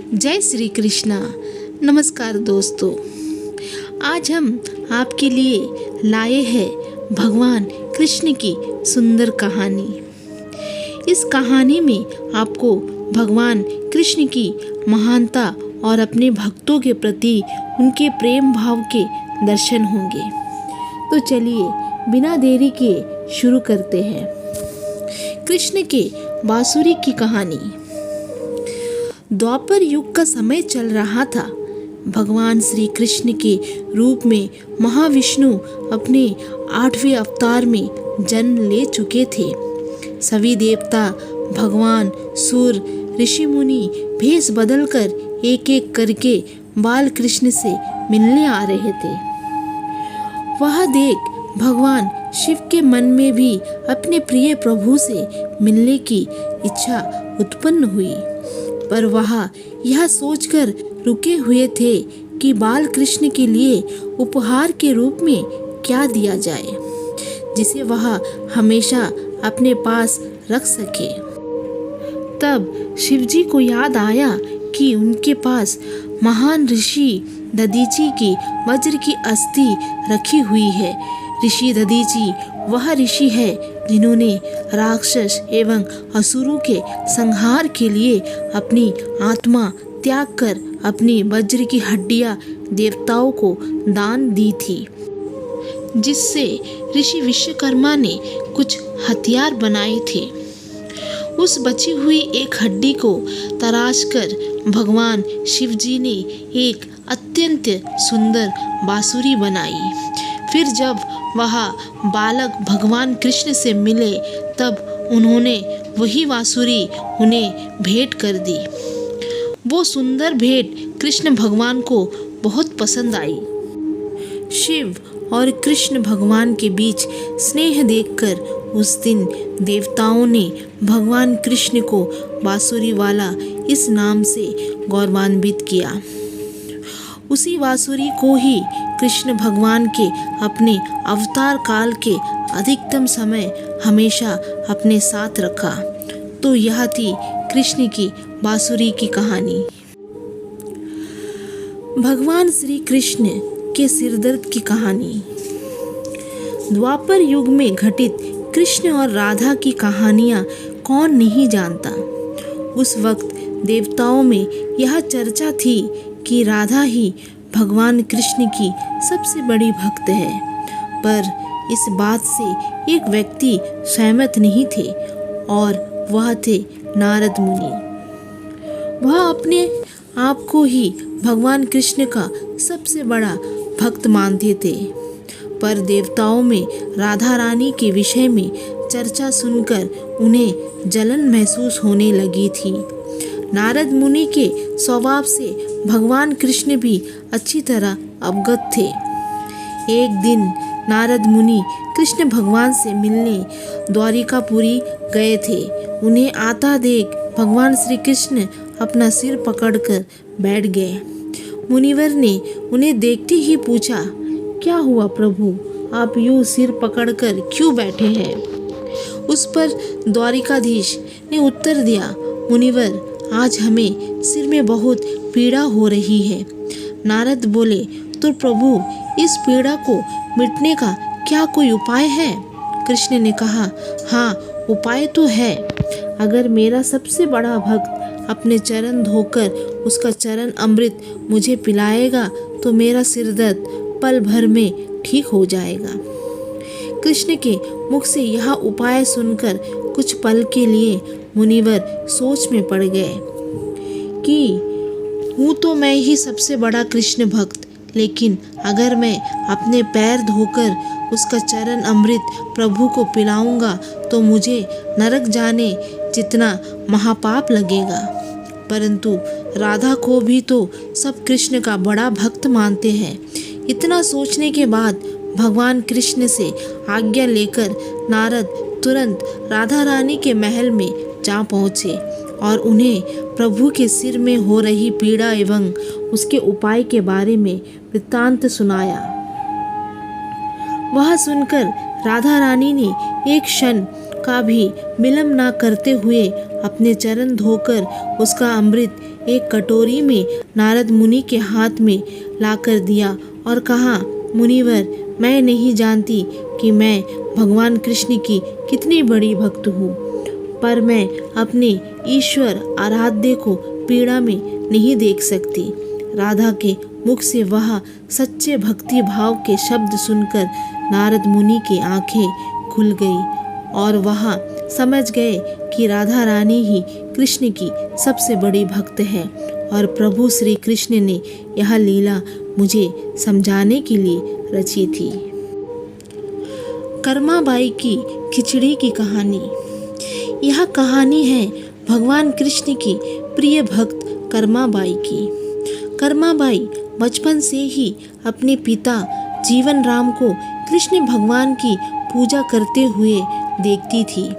जय श्री कृष्णा। नमस्कार दोस्तों, आज हम आपके लिए लाए हैं भगवान कृष्ण की सुंदर कहानी। इस कहानी में आपको भगवान कृष्ण की महानता और अपने भक्तों के प्रति उनके प्रेम भाव के दर्शन होंगे। तो चलिए बिना देरी के शुरू करते हैं। कृष्ण के बांसुरी की कहानी। द्वापर युग का समय चल रहा था। भगवान श्री कृष्ण के रूप में महाविष्णु अपने 8वें अवतार में जन्म ले चुके थे। सभी देवता, भगवान, सुर, ऋषि मुनि भेष बदलकर एक एक करके बाल कृष्ण से मिलने आ रहे थे। वह देख भगवान शिव के मन में भी अपने प्रिय प्रभु से मिलने की इच्छा उत्पन्न हुई, पर वह यह सोचकर रुके हुए थे कि बाल कृष्ण के लिए उपहार के रूप में क्या दिया जाए जिसे वह हमेशा अपने पास रख सके। तब शिवजी को याद आया कि उनके पास महान ऋषि दधीचि की वज्र की अस्थि रखी हुई है। ऋषि दधीचि वह ऋषि है जिन्होंने राक्षस एवं असुरों के संहार के लिए अपनी आत्मा त्याग कर अपनी वज्र की हड्डियां देवताओं को दान दी थी, जिससे ऋषि विश्वकर्मा ने कुछ हथियार बनाए थे। उस बची हुई एक हड्डी को तराश कर भगवान शिवजी ने एक अत्यंत सुंदर बांसुरी बनाई। फिर जब वह बालक भगवान कृष्ण से मिले तब उन्होंने वही बांसुरी उन्हें भेंट कर दी। वो सुंदर भेंट कृष्ण भगवान को बहुत पसंद आई। शिव और कृष्ण भगवान के बीच स्नेह देखकर उस दिन देवताओं ने भगवान कृष्ण को बांसुरी वाला इस नाम से गौरवान्वित किया। उसी बांसुरी को ही कृष्ण भगवान के अपने अवतार काल के अधिकतम समय हमेशा अपने साथ रखा। तो यह थी कृष्ण की बांसुरी की कहानी। भगवान श्री कृष्ण के सिरदर्द की कहानी। द्वापर युग में घटित कृष्ण और राधा की कहानियां कौन नहीं जानता। उस वक्त देवताओं में यह चर्चा थी कि राधा ही भगवान कृष्ण की सबसे बड़ी भक्त है, पर इस बात से एक व्यक्ति सहमत नहीं थे और वह थे नारद मुनि। वह अपने आप को ही भगवान कृष्ण का सबसे बड़ा भक्त मानते थे, पर देवताओं में राधा रानी के विषय में चर्चा सुनकर उन्हें जलन महसूस होने लगी थी। नारद मुनि के स्वभाव से भगवान कृष्ण भी अच्छी तरह अवगत थे। एक दिन नारद मुनि कृष्ण भगवान से मिलने द्वारिकापुरी गए थे। उन्हें आता देख भगवान श्री कृष्ण अपना सिर पकड़कर बैठ गए। मुनिवर ने उन्हें देखते ही पूछा, क्या हुआ प्रभु, आप यूं सिर पकड़कर क्यों बैठे हैं? उस पर द्वारिकाधीश ने उत्तर दिया, मुनिवर, आज हमें सिर में बहुत पीड़ा हो रही है। नारद बोले, तो प्रभु, इस पीड़ा को मिटने का क्या कोई उपाय है? कृष्ण ने कहा, हाँ, उपाय तो है। अगर मेरा सबसे बड़ा भक्त अपने चरण धोकर उसका चरण अमृत मुझे पिलाएगा तो मेरा सिरदर्द पल भर में ठीक हो जाएगा। कृष्ण के मुख से यह उपाय सुनकर कुछ पल के लिए मुनिवर सोच में पड़ गए कि हूँ तो मैं ही सबसे बड़ा कृष्ण भक्त, लेकिन अगर मैं अपने पैर धोकर उसका चरण अमृत प्रभु को पिलाऊंगा तो मुझे नरक जाने जितना महापाप लगेगा। परंतु राधा को भी तो सब कृष्ण का बड़ा भक्त मानते हैं। इतना सोचने के बाद भगवान कृष्ण से आज्ञा लेकर नारद तुरंत राधा रानी के महल में जा पहुँचे और उन्हें प्रभु के सिर में हो रही पीड़ा एवं उसके उपाय के बारे में वृत्तांत सुनाया। वह सुनकर राधा रानी ने एक क्षण का भी विलंब ना करते हुए अपने चरण धोकर उसका अमृत एक कटोरी में नारद मुनि के हाथ में लाकर दिया और कहा, मुनिवर, मैं नहीं जानती कि मैं भगवान कृष्ण की कितनी बड़ी भक्त हूँ, पर मैं अपने ईश्वर आराध्य को पीड़ा में नहीं देख सकती। राधा के मुख से वह सच्चे भक्ति भाव के शब्द सुनकर नारद मुनि की आंखें खुल गई और वह समझ गए कि राधा रानी ही कृष्ण की सबसे बड़ी भक्त है और प्रभु श्री कृष्ण ने यह लीला मुझे समझाने के लिए रची थी। कर्माबाई की खिचड़ी की कहानी। यह कहानी है भगवान कृष्ण की प्रिय भक्त कर्माबाई की। कर्माबाई बचपन से ही अपने पिता जीवन राम को कृष्ण भगवान की पूजा करते हुए देखती थी।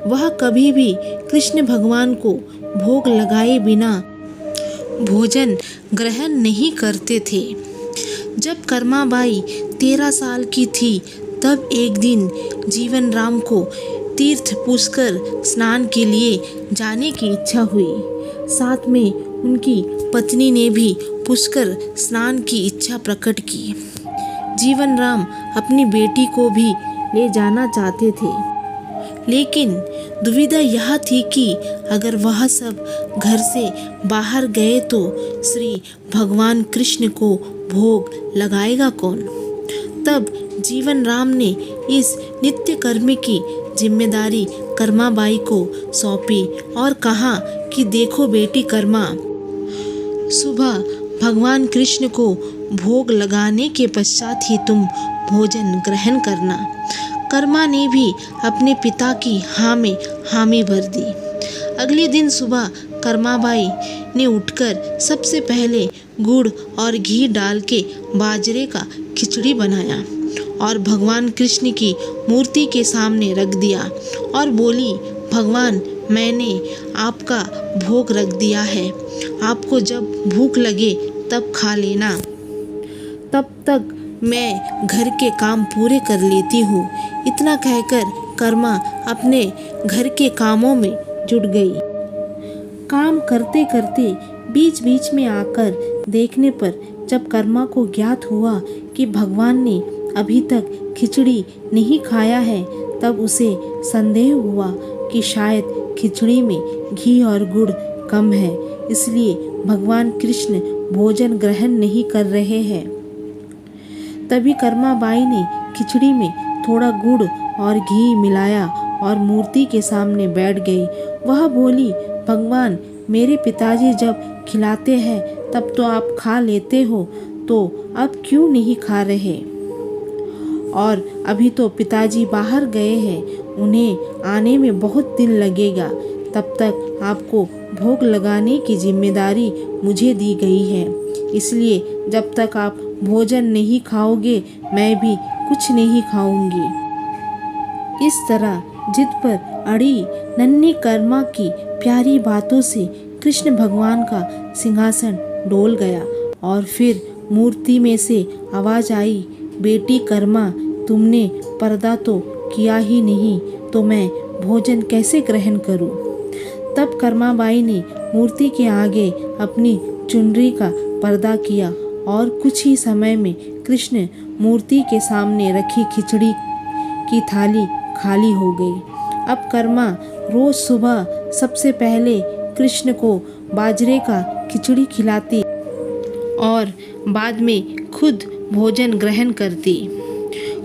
वह कभी भी कृष्ण भगवान को भोग लगाए बिना भोजन ग्रहण नहीं करते थे। जब कर्माबाई 13 साल की थी तब एक दिन जीवन राम को तीर्थ पुष्कर स्नान के लिए जाने की इच्छा हुई। साथ में उनकी पत्नी ने भी पुष्कर स्नान की इच्छा प्रकट की। जीवन राम अपनी बेटी को भी ले जाना चाहते थे, लेकिन दुविधा यह थी कि अगर वह सब घर से बाहर गए तो श्री भगवान कृष्ण को भोग लगाएगा कौन। तब जीवन राम ने इस नित्य कर्म की जिम्मेदारी कर्माबाई को सौंपी और कहा कि देखो बेटी कर्मा, सुबह भगवान कृष्ण को भोग लगाने के पश्चात ही तुम भोजन ग्रहण करना। कर्मा ने भी अपने पिता की हाँ में हामी भर दी। अगले दिन सुबह कर्माबाई ने उठकर सबसे पहले गुड़ और घी डाल के बाजरे का खिचड़ी बनाया और भगवान कृष्ण की मूर्ति के सामने रख दिया और बोली, भगवान, मैंने आपका भोग रख दिया है, आपको जब भूख लगे तब खा लेना, तब तक मैं घर के काम पूरे कर लेती हूँ। इतना कहकर कर्मा अपने घर के कामों में जुट गई। काम करते करते बीच बीच में आकर देखने पर जब कर्मा को ज्ञात हुआ कि भगवान ने अभी तक खिचड़ी नहीं खाया है, तब उसे संदेह हुआ कि शायद खिचड़ी में घी और गुड़ कम है, इसलिए भगवान कृष्ण भोजन ग्रहण नहीं कर रहे हैं। तभी कर्माबाई ने खिचड़ी में थोड़ा गुड़ और घी मिलाया और मूर्ति के सामने बैठ गई। वह बोली, भगवान, मेरे पिताजी जब खिलाते हैं तब तो आप खा लेते हो, तो अब क्यों नहीं खा रहे? और अभी तो पिताजी बाहर गए हैं, उन्हें आने में बहुत दिन लगेगा, तब तक आपको भोग लगाने की जिम्मेदारी मुझे दी गई है, इसलिए जब तक आप भोजन नहीं खाओगे मैं भी कुछ नहीं खाऊंगी। इस तरह जिद पर अड़ी नन्ही कर्मा की प्यारी बातों से कृष्ण भगवान का सिंहासन डोल गया और फिर मूर्ति में से आवाज आई, बेटी कर्मा, तुमने पर्दा तो किया ही नहीं, तो मैं भोजन कैसे ग्रहण करूं? तब कर्माबाई ने मूर्ति के आगे अपनी चुनरी का पर्दा किया और कुछ ही समय में कृष्ण मूर्ति के सामने रखी खिचड़ी की थाली खाली हो गई। अब कर्मा रोज सुबह सबसे पहले कृष्ण को बाजरे का खिचड़ी खिलाती और बाद में खुद भोजन ग्रहण करती।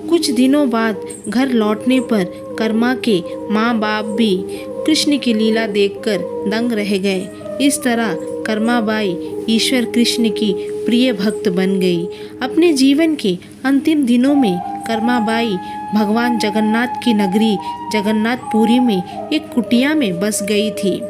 कुछ दिनों बाद घर लौटने पर कर्मा के माँ बाप भी कृष्ण की लीला देखकर दंग रह गए। इस तरह कर्माबाई ईश्वर कृष्ण की प्रिय भक्त बन गई। अपने जीवन के अंतिम दिनों में कर्माबाई भगवान जगन्नाथ की नगरी जगन्नाथपुरी में एक कुटिया में बस गई थी।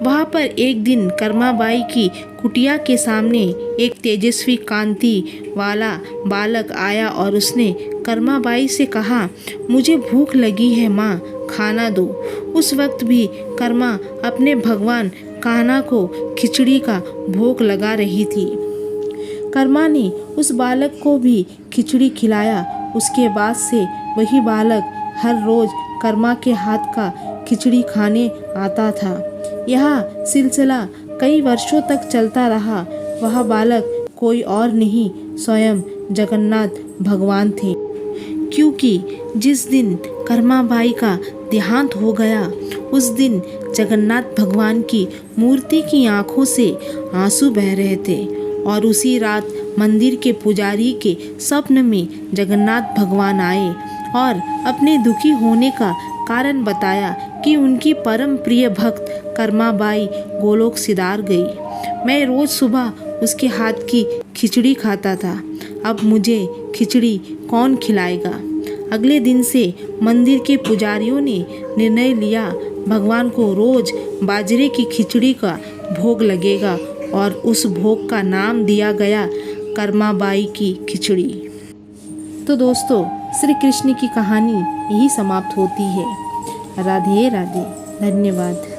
वहाँ पर एक दिन कर्माबाई की कुटिया के सामने एक तेजस्वी कांति वाला बालक आया और उसने कर्माबाई से कहा, मुझे भूख लगी है माँ, खाना दो। उस वक्त भी कर्मा अपने भगवान कान्हा को खिचड़ी का भोग लगा रही थी। कर्मा ने उस बालक को भी खिचड़ी खिलाया। उसके बाद से वही बालक हर रोज कर्मा के हाथ का खिचड़ी खाने आता था। यह सिलसिला कई वर्षों तक चलता रहा। वह बालक कोई और नहीं, स्वयं जगन्नाथ भगवान थे। क्योंकि जिस दिन कर्माबाई का देहांत हो गया, उस दिन जगन्नाथ भगवान की मूर्ति की आंखों से आंसू बह रहे थे और उसी रात मंदिर के पुजारी के स्वप्न में जगन्नाथ भगवान आए और अपने दुखी होने का कारण बताया कि उनकी परम प्रिय भक्त कर्माबाई गोलोक सिधार गई। मैं रोज सुबह उसके हाथ की खिचड़ी खाता था। अब मुझे खिचड़ी कौन खिलाएगा? अगले दिन से मंदिर के पुजारियों ने निर्णय लिया, भगवान को रोज बाजरे की खिचड़ी का भोग लगेगा और उस भोग का नाम दिया गया कर्माबाई की खिचड़ी। तो दोस्तों, श्री कृष्ण की कहानी यही समाप्त होती है। राधे राधे, धन्यवाद।